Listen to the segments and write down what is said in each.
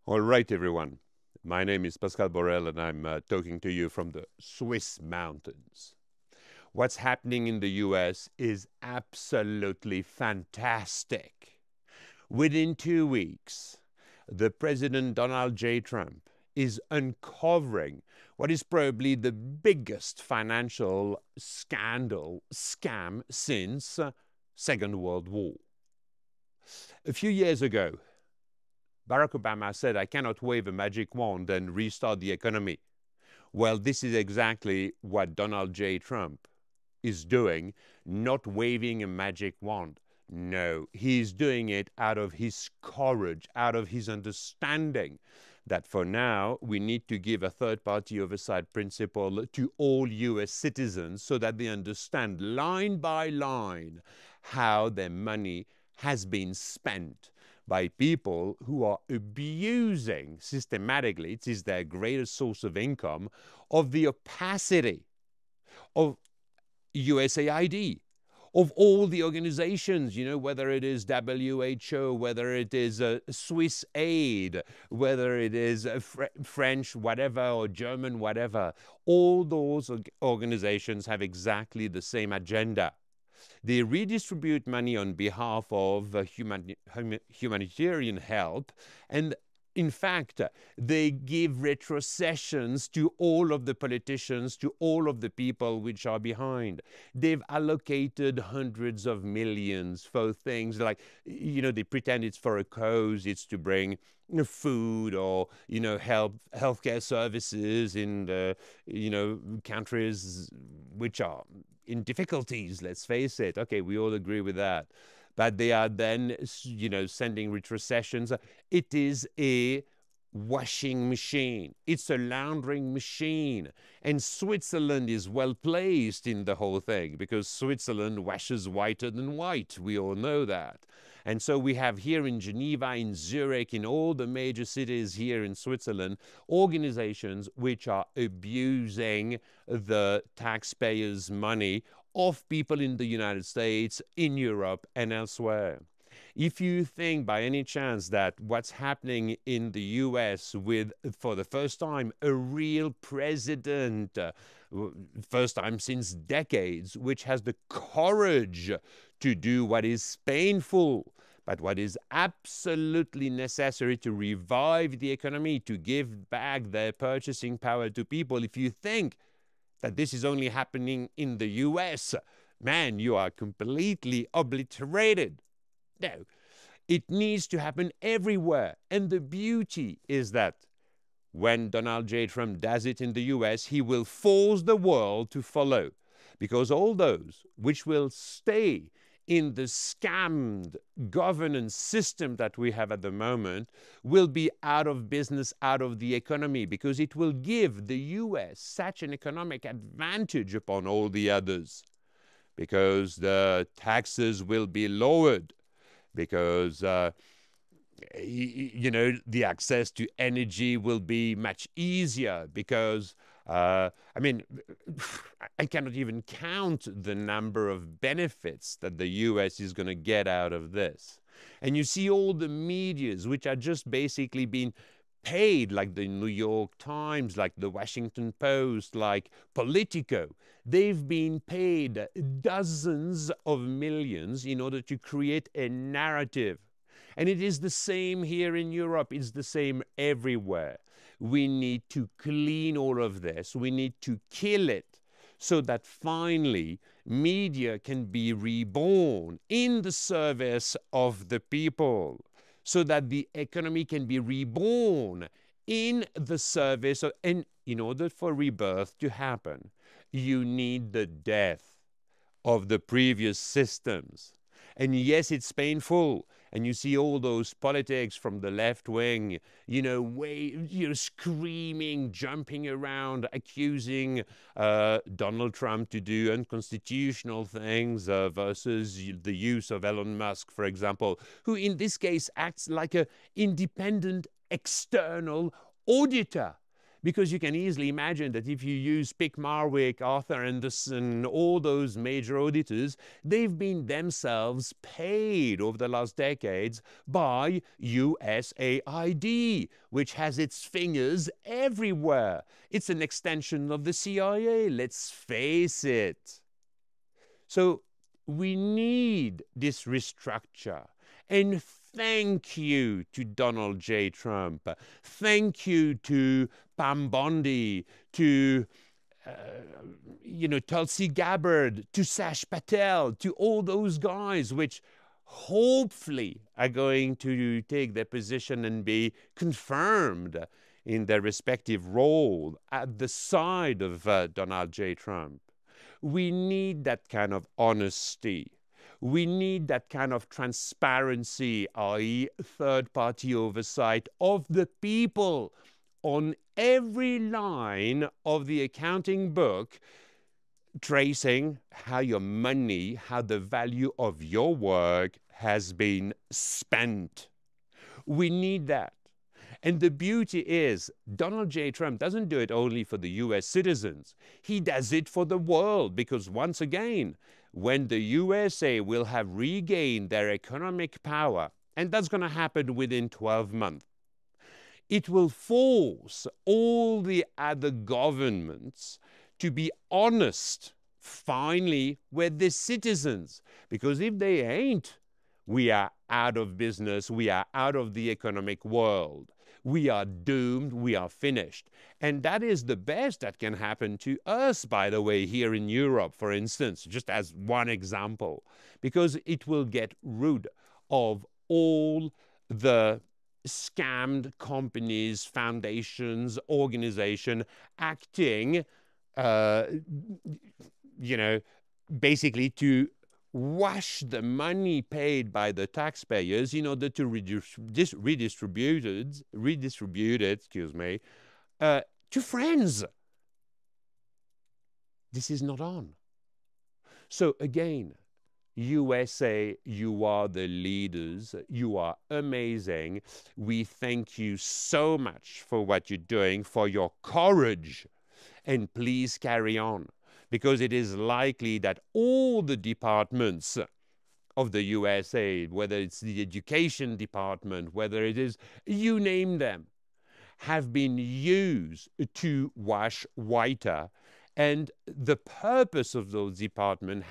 All right, everyone. My name is Pascal Borel, and I'm talking to you from the Swiss mountains. What's happening in the US is absolutely fantastic. Within 2 weeks, the President Donald J. Trump is uncovering what is probably the biggest financial scam since Second World War. A few years ago, Barack Obama said, "I cannot wave a magic wand and restart the economy." Well, this is exactly what Donald J. Trump is doing, not waving a magic wand. No, he's doing it out of his courage, out of his understanding that for now we need to give a third-party oversight principle to all US citizens so that they understand line by line how their money has been spent by people who are abusing systematically, it is their greatest source of income, of the opacity of USAID, of all the organizations, whether it is WHO, whether it is Swiss Aid, whether it is French whatever or German whatever, all those organizations have exactly the same agenda. They redistribute money on behalf of humanitarian help, and in fact, they give retrocessions to all of the politicians, to all of the people which are behind. They've allocated hundreds of millions for things like, they pretend it's for a cause, it's to bring food or, healthcare services in the, countries which are in difficulties, let's face it. Okay, we all agree with that. But they are then, sending retrocessions. It is a washing machine. It's a laundering machine. And Switzerland is well placed in the whole thing because Switzerland washes whiter than white. We all know that. And so we have here in Geneva, in Zurich, in all the major cities here in Switzerland, organizations which are abusing the taxpayers' money of people in the United States, in Europe, and elsewhere. If you think by any chance that what's happening in the US with, for the first time, a real president, first time since decades, which has the courage to do what is painful, but what is absolutely necessary to revive the economy, to give back their purchasing power to people, if you think that this is only happening in the US, man, you are completely obliterated. No, it needs to happen everywhere. And the beauty is that when Donald J. Trump does it in the US, he will force the world to follow. Because all those which will stay in the scammed governance system that we have at the moment will be out of business, out of the economy, because it will give the US such an economic advantage upon all the others. Because the taxes will be lowered, because the access to energy will be much easier, because I cannot even count the number of benefits that the US is going to get out of this. And you see all the medias which are just basically being paid, like the New York Times, like the Washington Post, like Politico. They've been paid dozens of millions in order to create a narrative. And it is the same here in Europe. It's the same everywhere. We need to clean all of this. We need to kill it so that finally media can be reborn in the service of the people, so that the economy can be reborn in the service of, and in order for rebirth to happen, you need the death of the previous systems. And yes, it's painful. And you see all those politics from the left wing, screaming, jumping around, accusing Donald Trump to do unconstitutional things versus the use of Elon Musk, for example, who in this case acts like an independent external auditor. Because you can easily imagine that if you use Pick Marwick, Arthur Anderson, all those major auditors, they've been themselves paid over the last decades by USAID, which has its fingers everywhere. It's an extension of the CIA, let's face it. So we need this restructure. And thank you to Donald J. Trump. Thank you to Pam Bondi, to Tulsi Gabbard, to Sash Patel, to all those guys, which hopefully are going to take their position and be confirmed in their respective role at the side of Donald J. Trump. We need that kind of honesty. We need that kind of transparency, i.e., third-party oversight of the people on every line of the accounting book, tracing how your money, how the value of your work has been spent. We need that. And the beauty is, Donald J. Trump doesn't do it only for the US citizens. He does it for the world, because once again, when the USA will have regained their economic power, and that's going to happen within 12 months, it will force all the other governments to be honest, finally, with the citizens. Because if they ain't, we are out of business, we are out of the economic world. We are doomed, we are finished. And that is the best that can happen to us, by the way, here in Europe, for instance, just as one example, because it will get rid of all the scammed companies, foundations, organizations acting, basically to wash the money paid by the taxpayers in order to redistribute it, to friends. This is not on. So again, USA, you are the leaders. You are amazing. We thank you so much for what you're doing, for your courage. And please carry on, because it is likely that all the departments of the USA, whether it's the education department, whether it is, you name them, have been used to wash whiter. And the purpose of those departments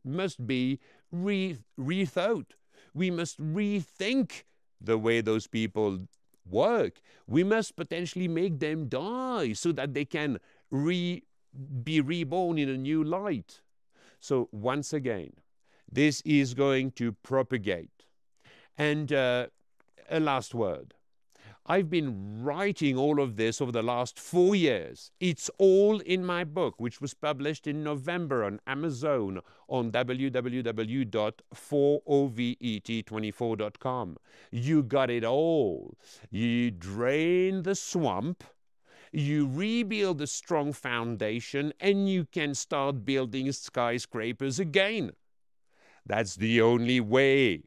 must be rethought. We must rethink the way those people work. We must potentially make them die so that they can be reborn in a new light. So once again, this is going to propagate. And a last word. I've been writing all of this over the last 4 years. It's all in my book, which was published in November on Amazon on www.4ovet24.com. You got it all. You drain the swamp, you rebuild a strong foundation, and you can start building skyscrapers again. That's the only way.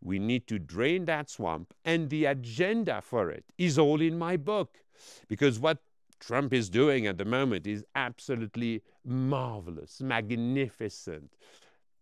We need to drain that swamp, and the agenda for it is all in my book. Because what Trump is doing at the moment is absolutely marvelous, magnificent.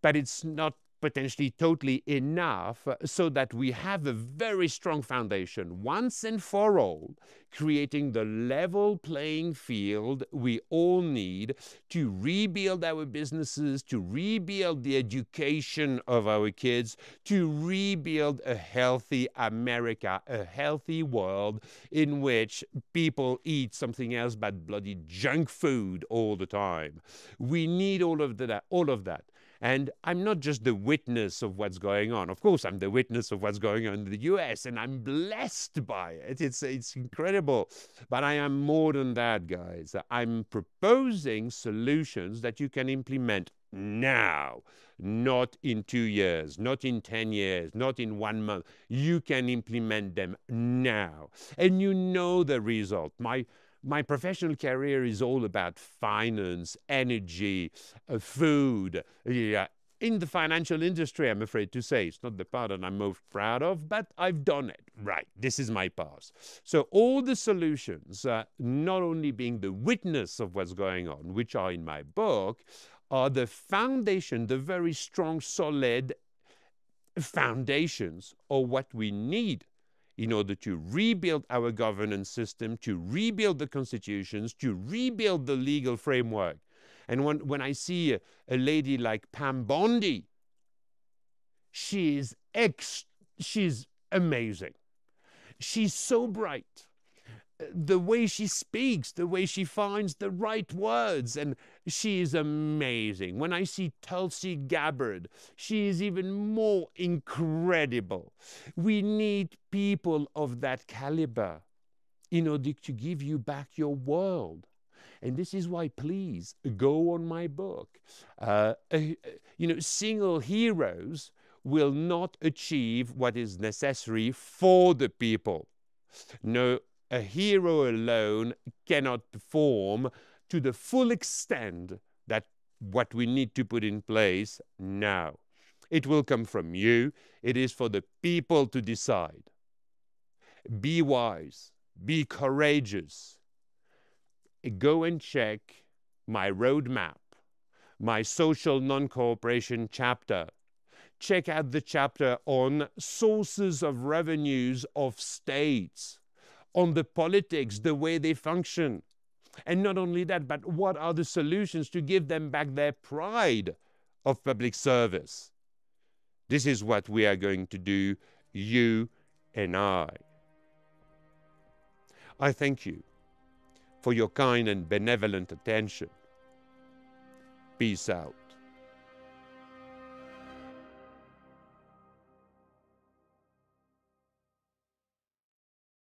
But it's not potentially totally enough so that we have a very strong foundation, once and for all, creating the level playing field we all need to rebuild our businesses, to rebuild the education of our kids, to rebuild a healthy America, a healthy world in which people eat something else but bloody junk food all the time. We need all of that. And I'm not just the witness of what's going on. Of course, I'm the witness of what's going on in the US, and I'm blessed by it. It's incredible. But I am more than that, guys. I'm proposing solutions that you can implement now, not in 2 years, not in 10 years, not in 1 month. You can implement them now. And you know the result. My professional career is all about finance, energy, food, in the financial industry, I'm afraid to say. It's not the part that I'm most proud of, but I've done it. Right, this is my past. So all the solutions, not only being the witness of what's going on, which are in my book, are the foundation, the very strong, solid foundations of what we need in order to rebuild our governance system, to rebuild the constitutions, to rebuild the legal framework. And when I see a lady like Pam Bondi, she's amazing. She's so bright. The way she speaks, the way she finds the right words, and she is amazing. When I see Tulsi Gabbard, she is even more incredible. We need people of that caliber in order to give you back your world. And this is why, please, go on my book. Single heroes will not achieve what is necessary for the people. No, a hero alone cannot perform to the full extent that what we need to put in place now. It will come from you. It is for the people to decide. Be wise. Be courageous. Go and check my roadmap, my social non-cooperation chapter. Check out the chapter on sources of revenues of states, on the politics, the way they function. And not only that, but what are the solutions to give them back their pride of public service? This is what we are going to do, you and I. I thank you for your kind and benevolent attention. Peace out.